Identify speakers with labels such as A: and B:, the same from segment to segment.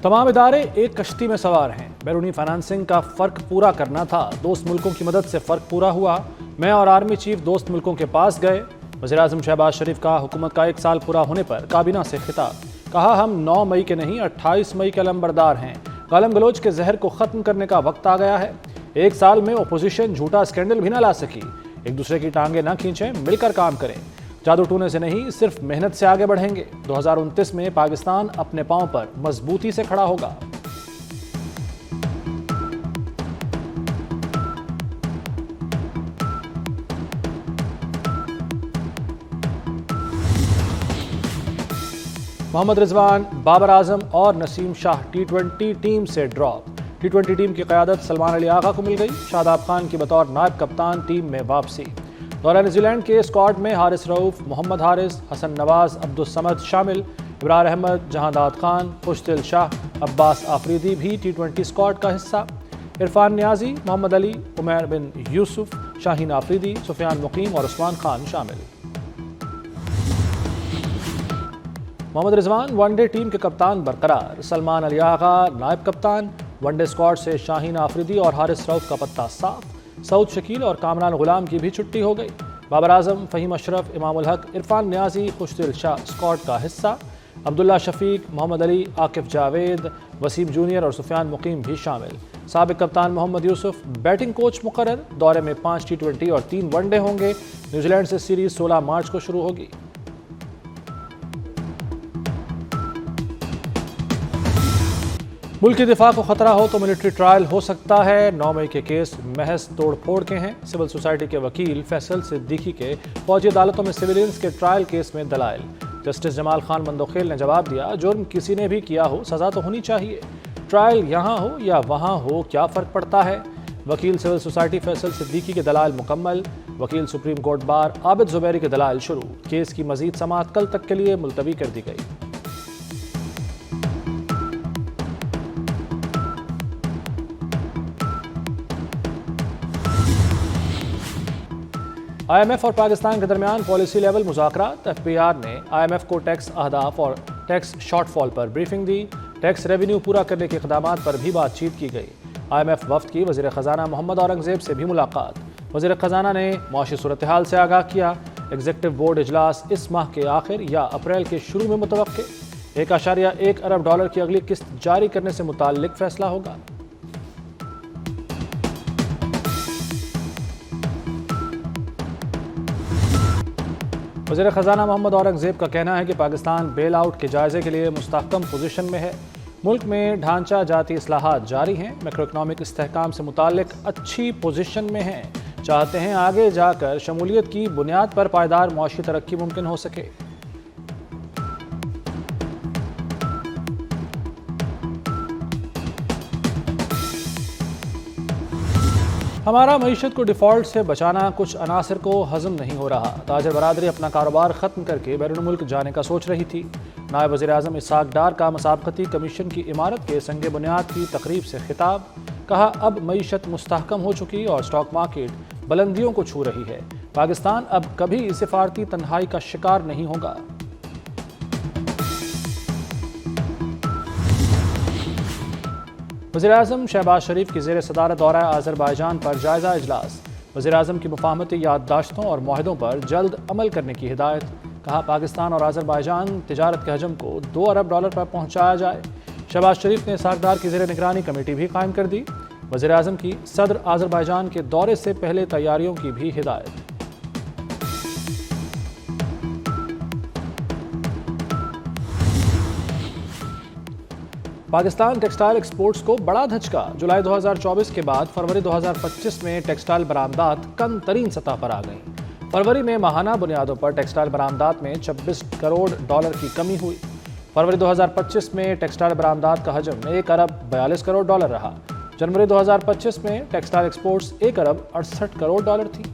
A: تمام ادارے ایک کشتی میں سوار ہیں۔ بیرونی فائنانسنگ کا فرق پورا کرنا تھا، دوست ملکوں کی مدد سے فرق پورا ہوا۔ میں اور آرمی چیف دوست ملکوں کے پاس گئے۔ وزیراعظم شہباز شریف کا حکومت کا 1 سال پورا ہونے پر کابینہ سے خطاب، کہا ہم 9 مئی کے نہیں 28 مئی کے علمبردار ہیں۔ گالم گلوچ کے زہر کو ختم کرنے کا وقت آ گیا ہے۔ 1 سال میں اپوزیشن جھوٹا اسکینڈل بھی نہ لا سکی۔ ایک دوسرے کی ٹانگیں نہ کھینچیں، مل کر کام کریں۔ جادو ٹونے سے نہیں، صرف محنت سے آگے بڑھیں گے۔ 2029 میں پاکستان اپنے پاؤں پر مضبوطی سے کھڑا ہوگا۔ محمد رضوان، بابر اعظم اور نسیم شاہ T20 ٹیم سے ڈراپ۔ T20 ٹیم کی قیادت سلمان علی آغا کو مل گئی۔ شاداب خان کی بطور نائب کپتان ٹیم میں واپسی۔ دورہ نیوزی لینڈ کے اسکواڈ میں حارث رؤوف، محمد حارث، حسن نواز، عبدالصمد شامل۔ ابرار احمد، جہانداد خان، خوشدل شاہ، عباس آفریدی بھی T20 اسکواڈ کا حصہ۔ عرفان نیازی، محمد علی، عمیر بن یوسف، شاہین آفریدی، سفیان مقیم اور عثمان خان شامل۔ محمد رضوان ون ڈے ٹیم کے کپتان برقرار۔ سلمان علی آغا نائب کپتان۔ ون ڈے اسکواڈ سے شاہین آفریدی اور حارث رؤوف کا پتہ صاف۔ سعود شکیل اور کامران غلام کی بھی چھٹی ہو گئی۔ بابر اعظم، فہیم اشرف، امام الحق، عرفان نیازی، خوشدل شاہ اسکواڈ کا حصہ۔ عبداللہ شفیق، محمد علی، عاقف جاوید، وسیم جونیئر اور سفیان مقیم بھی شامل۔ سابق کپتان محمد یوسف بیٹنگ کوچ مقرر۔ دورے میں 5 T20 اور 3 ون ڈے ہوں گے۔ نیوزی لینڈ سے سیریز 16 مارچ کو شروع ہوگی۔ ملک کی دفاع کو خطرہ ہو تو ملٹری ٹرائل ہو سکتا ہے۔ 9 مئی کے کیس محض توڑ پھوڑ کے ہیں۔ سول سوسائٹی کے وکیل فیصل صدیقی کے فوجی عدالتوں میں سویلینز کے ٹرائل کیس میں دلائل۔ جسٹس جمال خان مندوخیل نے جواب دیا، جرم کسی نے بھی کیا ہو سزا تو ہونی چاہیے۔ ٹرائل یہاں ہو یا وہاں ہو کیا فرق پڑتا ہے؟ وکیل سول سوسائٹی فیصل صدیقی کے دلائل مکمل۔ وکیل سپریم کورٹ بار عابد زبیری کے دلائل شروع۔ کیس کی مزید سماعت کل تک کے لیے ملتوی کر دی گئی۔ IMF اور پاکستان کے درمیان پالیسی لیول مذاکرات۔ FBR نے IMF کو ٹیکس اہداف اور ٹیکس شارٹ فال پر بریفنگ دی۔ ٹیکس ریونیو پورا کرنے کے اقدامات پر بھی بات چیت کی گئی۔ IMF وفد کی وزیر خزانہ محمد اورنگزیب سے بھی ملاقات۔ وزیر خزانہ نے معاشی صورتحال سے آگاہ کیا۔ ایگزیکٹو بورڈ اجلاس اس ماہ کے آخر یا اپریل کے شروع میں متوقع۔ $1.1 ارب کی اگلی قسط جاری کرنے سے متعلق فیصلہ ہوگا۔ وزیر خزانہ محمد اورنگزیب کا کہنا ہے کہ پاکستان بیل آؤٹ کے جائزے کے لیے مستحکم پوزیشن میں ہے۔ ملک میں ڈھانچہ جاتی اصلاحات جاری ہیں۔ میکرو اکنامک استحکام سے متعلق اچھی پوزیشن میں ہیں۔ چاہتے ہیں آگے جا کر شمولیت کی بنیاد پر پائیدار معاشی ترقی ممکن ہو سکے۔ ہمارا معیشت کو ڈیفالٹ سے بچانا کچھ عناصر کو ہضم نہیں ہو رہا۔ تاجر برادری اپنا کاروبار ختم کر کے بیرون ملک جانے کا سوچ رہی تھی۔ نائب وزیر اعظم اسحاق ڈار کا مسابقتی کمیشن کی عمارت کے سنگ بنیاد کی تقریب سے خطاب، کہا اب معیشت مستحکم ہو چکی اور اسٹاک مارکیٹ بلندیوں کو چھو رہی ہے۔ پاکستان اب کبھی سفارتی تنہائی کا شکار نہیں ہوگا۔ وزیر اعظم شہباز شریف کی زیر صدارت دورہ آذربائیجان پر جائزہ اجلاس۔ وزیر اعظم کی مفاہمتی یادداشتوں اور معاہدوں پر جلد عمل کرنے کی ہدایت، کہا پاکستان اور آذربائیجان تجارت کے حجم کو $2 ارب پر پہنچایا جائے۔ شہباز شریف نے اسحاق ڈار کی زیر نگرانی کمیٹی بھی قائم کر دی۔ وزیر اعظم کی صدر آذربائیجان کے دورے سے پہلے تیاریوں کی بھی ہدایت۔ پاکستان ٹیکسٹائل ایکسپورٹس کو بڑا دھچکا۔ جولائی 2024 کے بعد فروری 2025 میں ٹیکسٹائل برآمدات کم ترین سطح پر آ گئیں۔ فروری میں ماہانہ بنیادوں پر ٹیکسٹائل برآمدات میں $26 کروڑ کی کمی ہوئی۔ فروری 2025 میں ٹیکسٹائل برآمدات کا حجم $1 ارب 42 کروڑ رہا۔ جنوری 2025 میں ٹیکسٹائل ایکسپورٹس $1 ارب 68 کروڑ تھی۔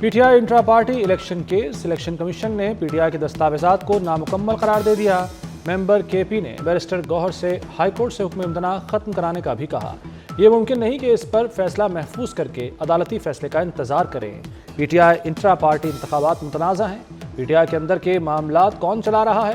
A: PTI intra party election case. Election commission نے PTI کے دستاویزات کو نامکمل قرار دے دیا۔ ممبر KP نے بیرسٹر گوہر سے ہائی کورٹ سے حکم امتناع ختم کرانے کا بھی کہا۔ یہ ممکن نہیں کہ اس پر فیصلہ محفوظ کر کے عدالتی فیصلے کا انتظار کریں۔ PTI انٹرا پارٹی انتخابات متنازع ہیں۔ PTI کے اندر کے معاملات کون چلا رہا ہے،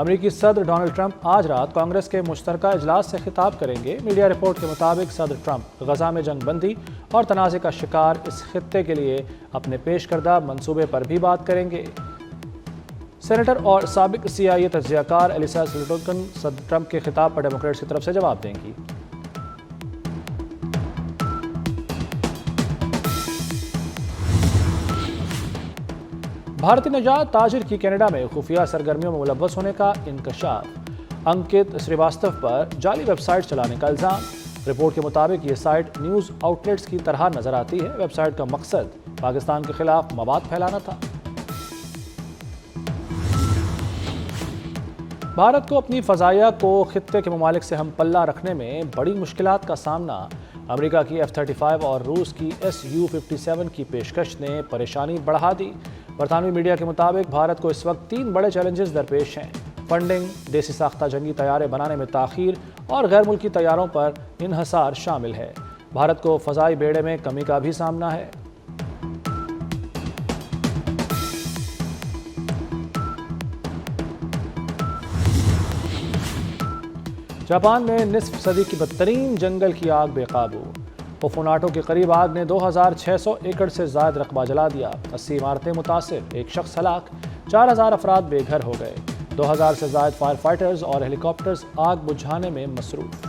A: امریکی صدر ڈونلڈ ٹرمپ آج رات کانگریس کے مشترکہ اجلاس سے خطاب کریں گے۔ میڈیا رپورٹ کے مطابق صدر ٹرمپ غزہ میں جنگ بندی اور تنازع کا شکار اس خطے کے لیے اپنے پیش کردہ منصوبے پر بھی بات کریں گے۔ سینیٹر اور سابق CIA تجزیہ کار ایلیسا سلیوٹن صدر ٹرمپ کے خطاب پر ڈیموکریٹس کی طرف سے جواب دیں گی۔ بھارتی نژاد تاجر کی کینیڈا میں خفیہ سرگرمیوں میں ملوث ہونے کا انکشاف۔ انکت سریواستو پر جعلی ویب سائٹ چلانے کا الزام۔ رپورٹ کے مطابق یہ سائٹ نیوز آؤٹ لیٹس کی طرح نظر آتی ہے۔ ویب سائٹ کا مقصد پاکستان کے خلاف مواد پھیلانا تھا۔ بھارت کو اپنی فضائیہ کو خطے کے ممالک سے ہم پلہ رکھنے میں بڑی مشکلات کا سامنا۔ امریکہ کی F-35 اور روس کی Su-57 کی پیشکش نے پریشانی بڑھا دی۔ برطانوی میڈیا کے مطابق بھارت کو اس وقت 3 بڑے چیلنجز درپیش ہیں۔ فنڈنگ، دیسی ساختہ جنگی طیارے بنانے میں تاخیر اور غیر ملکی طیاروں پر انحصار شامل ہے۔ بھارت کو فضائی بیڑے میں کمی کا بھی سامنا ہے۔ جاپان میں نصف صدی کی بدترین جنگل کی آگ بے قابو۔ اوفوناٹو کے قریب آگ نے 2600 ایکڑ سے زائد رقبہ جلا دیا۔ 80 عمارتیں متاثر، ایک شخص ہلاک، 4000 افراد بے گھر ہو گئے۔ 2000 سے زائد فائر فائٹرز اور ہیلی کاپٹرز آگ بجھانے میں مصروف۔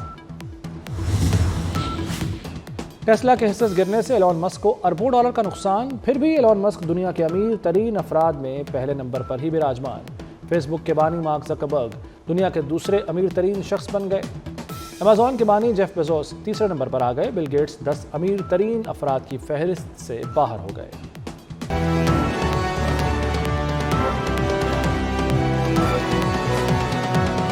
A: ٹیسلا کے حصص گرنے سے ایلون مسک کو اربوں ڈالر کا نقصان، پھر بھی ایلون مسک دنیا کے امیر ترین افراد میں پہلے نمبر پر ہی براجمان۔ فیس بک کے بانی مارک زکربرگ دنیا کے دوسرے امیر ترین شخص بن گئے۔ ایمیزون کے بانی جیف بیزوس تیسرے نمبر پر آ گئے۔ بل گیٹس 10 امیر ترین افراد کی فہرست سے باہر ہو گئے۔